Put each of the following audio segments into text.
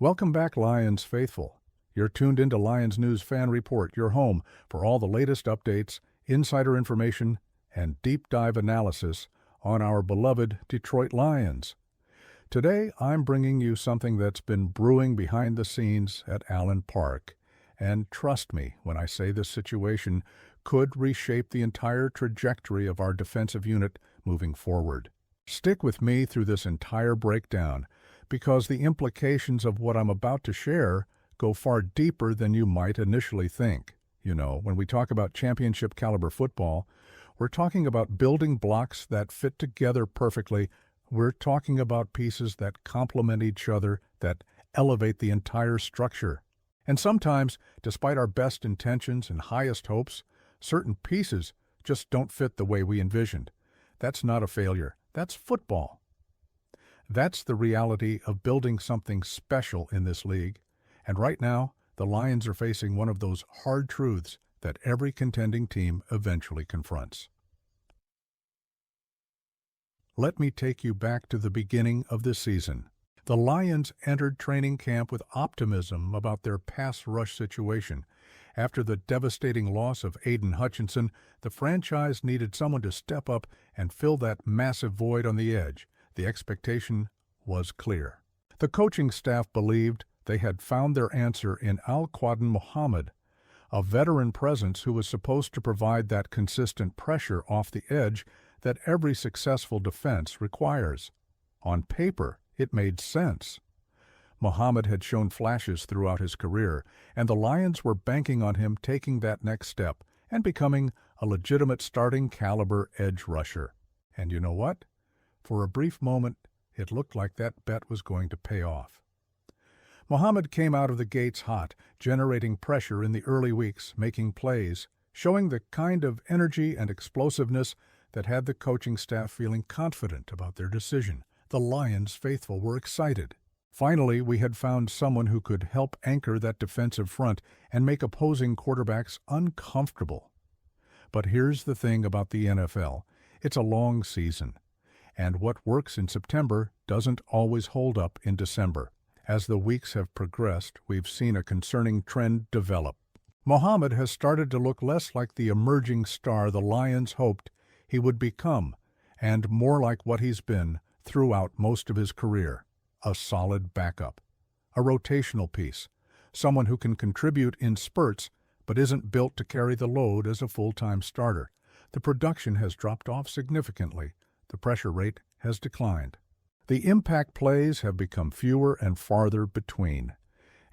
Welcome back, Lions faithful. You're tuned into Lions News Fan Report, your home for all the latest updates, insider information, and deep dive analysis on our beloved Detroit Lions. Today, I'm bringing you something that's been brewing behind the scenes at Allen Park. And trust me when I say this situation could reshape the entire trajectory of our defensive unit moving forward. Stick with me through this entire breakdown, because the implications of what I'm about to share go far deeper than you might initially think. You know, when we talk about championship caliber football, we're talking about building blocks that fit together perfectly. We're talking about pieces that complement each other, that elevate the entire structure. And sometimes, despite our best intentions and highest hopes, certain pieces just don't fit the way we envisioned. That's not a failure. That's football. That's the reality of building something special in this league. And right now, the Lions are facing one of those hard truths that every contending team eventually confronts. Let me take you back to the beginning of the season. The Lions entered training camp with optimism about their pass rush situation. After the devastating loss of Aiden Hutchinson, the franchise needed someone to step up and fill that massive void on the edge. The expectation was clear. The coaching staff believed they had found their answer in Al-Quadin Muhammad, a veteran presence who was supposed to provide that consistent pressure off the edge that every successful defense requires. On paper, it made sense. Muhammad had shown flashes throughout his career, and the Lions were banking on him taking that next step and becoming a legitimate starting caliber edge rusher. And you know what? For a brief moment, it looked like that bet was going to pay off. Muhammad came out of the gates hot, generating pressure in the early weeks, making plays, showing the kind of energy and explosiveness that had the coaching staff feeling confident about their decision. The Lions faithful were excited. Finally, we had found someone who could help anchor that defensive front and make opposing quarterbacks uncomfortable. But here's the thing about the NFL. It's a long season. And what works in September doesn't always hold up in December. As the weeks have progressed, we've seen a concerning trend develop. Muhammad has started to look less like the emerging star the Lions hoped he would become, and more like what he's been throughout most of his career: a solid backup, a rotational piece, someone who can contribute in spurts but isn't built to carry the load as a full-time starter. The production has dropped off significantly. The pressure rate has declined. The impact plays have become fewer and farther between.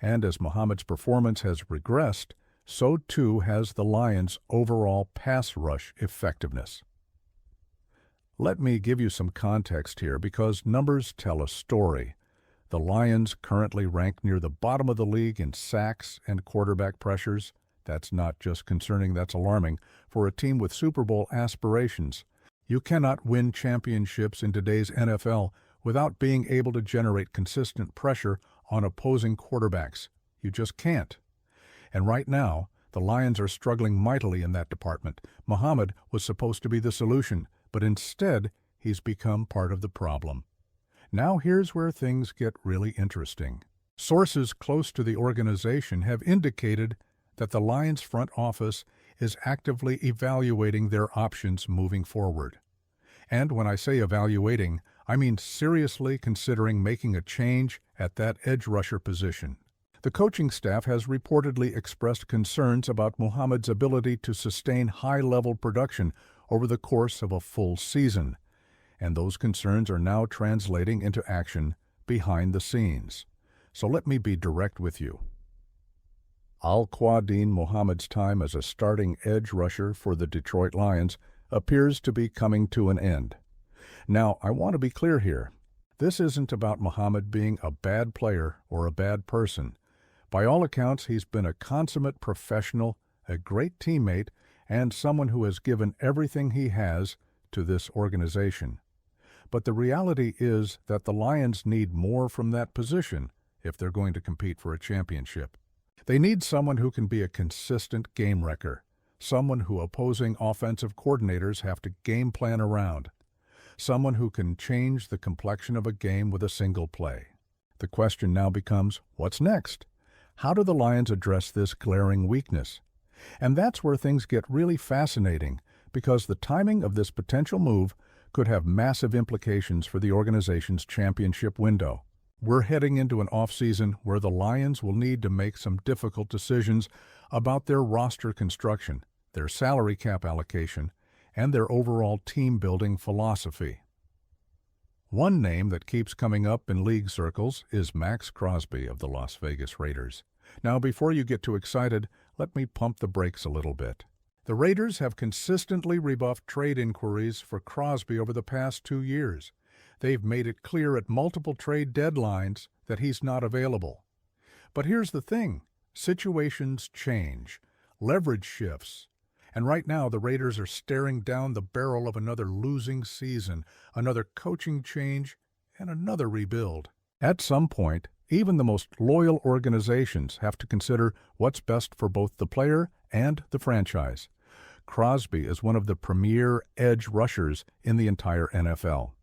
And as Muhammad's performance has regressed, so too has the Lions' overall pass rush effectiveness. Let me give you some context here, because numbers tell a story. The Lions currently rank near the bottom of the league in sacks and quarterback pressures. That's not just concerning, that's alarming for a team with Super Bowl aspirations. You cannot win championships in today's NFL without being able to generate consistent pressure on opposing quarterbacks. You just can't. And right now, the Lions are struggling mightily in that department. Muhammad was supposed to be the solution, but instead, he's become part of the problem. Now here's where things get really interesting. Sources close to the organization have indicated that the Lions front office is actively evaluating their options moving forward. And when I say evaluating, I mean seriously considering making a change at that edge rusher position. The coaching staff has reportedly expressed concerns about Muhammad's ability to sustain high-level production over the course of a full season, and those concerns are now translating into action behind the scenes. So let me be direct with you. Al-Quadin Muhammad's time as a starting edge rusher for the Detroit Lions appears to be coming to an end. Now, I want to be clear here. This isn't about Muhammad being a bad player or a bad person. By all accounts, he's been a consummate professional, a great teammate, and someone who has given everything he has to this organization. But the reality is that the Lions need more from that position if they're going to compete for a championship. They need someone who can be a consistent game wrecker, someone who opposing offensive coordinators have to game plan around, someone who can change the complexion of a game with a single play. The question now becomes, what's next? How do the Lions address this glaring weakness? And that's where things get really fascinating, because the timing of this potential move could have massive implications for the organization's championship window. We're heading into an offseason where the Lions will need to make some difficult decisions about their roster construction, their salary cap allocation, and their overall team-building philosophy. One name that keeps coming up in league circles is Maxx Crosby of the Las Vegas Raiders. Now, before you get too excited, let me pump the brakes a little bit. The Raiders have consistently rebuffed trade inquiries for Crosby over the past 2 years. They've made it clear at multiple trade deadlines that he's not available. But here's the thing. Situations change. Leverage shifts. And right now, the Raiders are staring down the barrel of another losing season, another coaching change, and another rebuild. At some point, even the most loyal organizations have to consider what's best for both the player and the franchise. Crosby is one of the premier edge rushers in the entire NFL.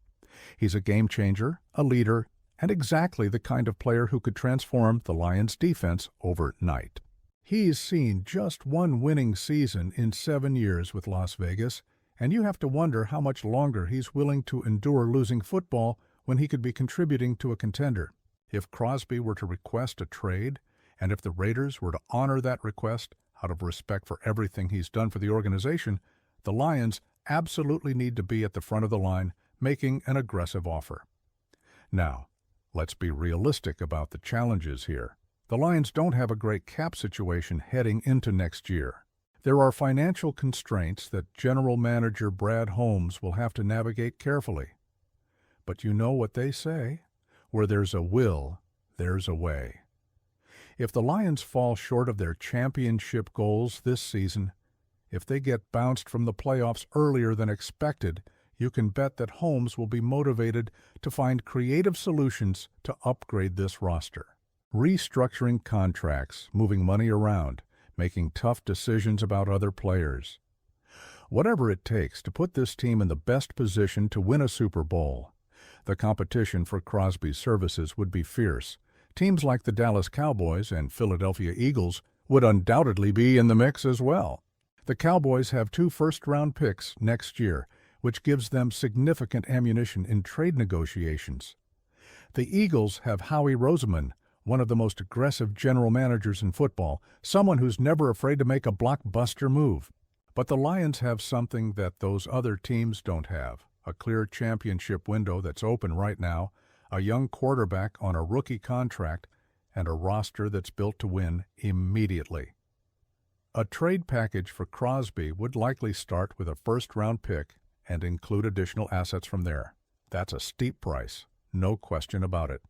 He's a game changer, a leader, and exactly the kind of player who could transform the Lions' defense overnight. He's seen just one winning season in 7 years with Las Vegas, and you have to wonder how much longer he's willing to endure losing football when he could be contributing to a contender. If Crosby were to request a trade, and if the Raiders were to honor that request out of respect for everything he's done for the organization, the Lions absolutely need to be at the front of the line making an aggressive offer. Now, let's be realistic about the challenges here. The Lions don't have a great cap situation heading into next year. There are financial constraints that General Manager Brad Holmes will have to navigate carefully. But you know what they say, where there's a will, there's a way. If the Lions fall short of their championship goals this season, if they get bounced from the playoffs earlier than expected, you can bet that Holmes will be motivated to find creative solutions to upgrade this roster. Restructuring contracts, moving money around, making tough decisions about other players. Whatever it takes to put this team in the best position to win a Super Bowl. The competition for Crosby's services would be fierce. Teams like the Dallas Cowboys and Philadelphia Eagles would undoubtedly be in the mix as well. The Cowboys have 2 first-round picks next year, which gives them significant ammunition in trade negotiations. The Eagles have Howie Roseman, one of the most aggressive general managers in football, someone who's never afraid to make a blockbuster move. But the Lions have something that those other teams don't have, a clear championship window that's open right now, a young quarterback on a rookie contract, and a roster that's built to win immediately. A trade package for Crosby would likely start with a first-round pick and include additional assets from there. That's a steep price, no question about it.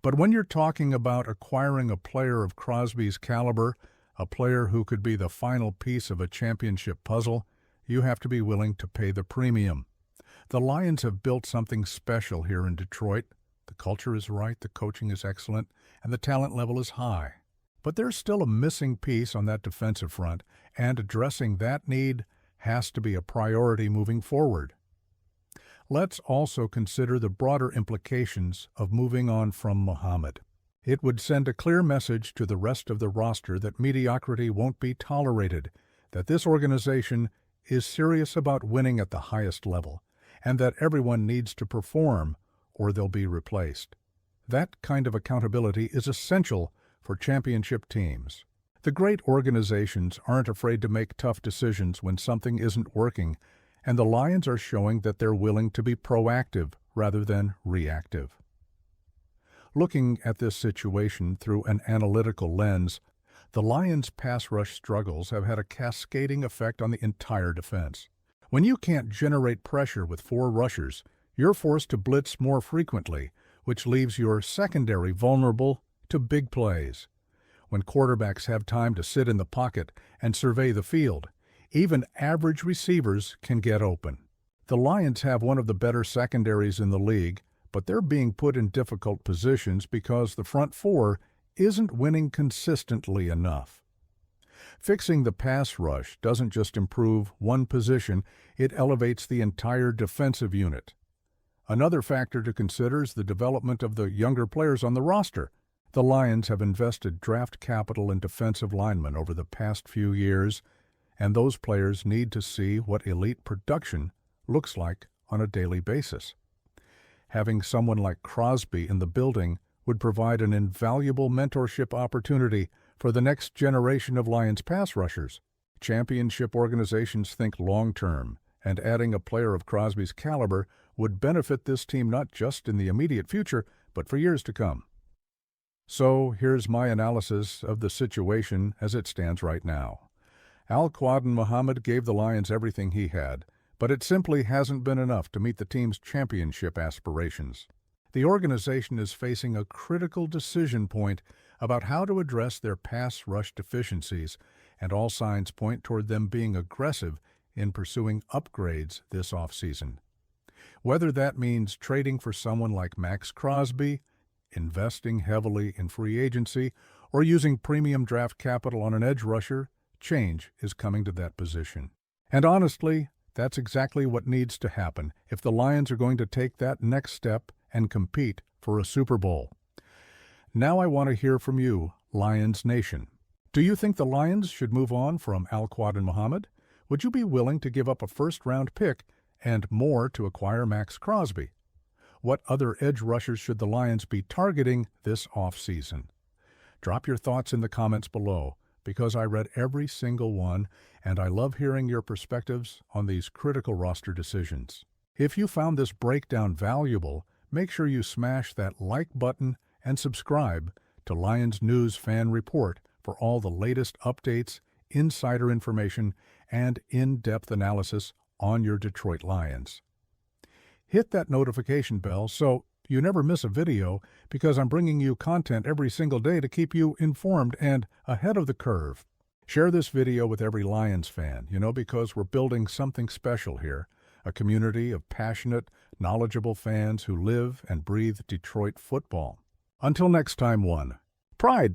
But when you're talking about acquiring a player of Crosby's caliber, a player who could be the final piece of a championship puzzle, you have to be willing to pay the premium. The Lions have built something special here in Detroit. The culture is right, the coaching is excellent, and the talent level is high. But there's still a missing piece on that defensive front, and addressing that need has to be a priority moving forward. Let's also consider the broader implications of moving on from Muhammad. It would send a clear message to the rest of the roster that mediocrity won't be tolerated, that this organization is serious about winning at the highest level, and that everyone needs to perform or they'll be replaced. That kind of accountability is essential for championship teams. The great organizations aren't afraid to make tough decisions when something isn't working, and the Lions are showing that they're willing to be proactive rather than reactive. Looking at this situation through an analytical lens, the Lions' pass rush struggles have had a cascading effect on the entire defense. When you can't generate pressure with 4 rushers, you're forced to blitz more frequently, which leaves your secondary vulnerable to big plays. When quarterbacks have time to sit in the pocket and survey the field, even average receivers can get open. The Lions have one of the better secondaries in the league, but they're being put in difficult positions because the front 4 isn't winning consistently enough. Fixing the pass rush doesn't just improve one position, it elevates the entire defensive unit. Another factor to consider is the development of the younger players on the roster. The Lions have invested draft capital in defensive linemen over the past few years, and those players need to see what elite production looks like on a daily basis. Having someone like Crosby in the building would provide an invaluable mentorship opportunity for the next generation of Lions pass rushers. Championship organizations think long-term, and adding a player of Crosby's caliber would benefit this team not just in the immediate future, but for years to come. So here's my analysis of the situation as it stands right now. Al-Quadin Muhammad gave the Lions everything he had, but it simply hasn't been enough to meet the team's championship aspirations. The organization is facing a critical decision point about how to address their pass rush deficiencies, and all signs point toward them being aggressive in pursuing upgrades this offseason. Whether that means trading for someone like Maxx Crosby, investing heavily in free agency, or using premium draft capital on an edge rusher, change is coming to that position. And honestly, that's exactly what needs to happen if the Lions are going to take that next step and compete for a Super Bowl. Now I want to hear from you, Lions Nation. Do you think the Lions should move on from Al-Quadin Muhammad? Would you be willing to give up a first-round pick and more to acquire Maxx Crosby? What other edge rushers should the Lions be targeting this offseason? Drop your thoughts in the comments below, because I read every single one, and I love hearing your perspectives on these critical roster decisions. If you found this breakdown valuable, make sure you smash that like button and subscribe to Lions News Fan Report for all the latest updates, insider information, and in-depth analysis on your Detroit Lions. Hit that notification bell so you never miss a video, because I'm bringing you content every single day to keep you informed and ahead of the curve. Share this video with every Lions fan, because we're building something special here, a community of passionate, knowledgeable fans who live and breathe Detroit football. Until next time, Pride.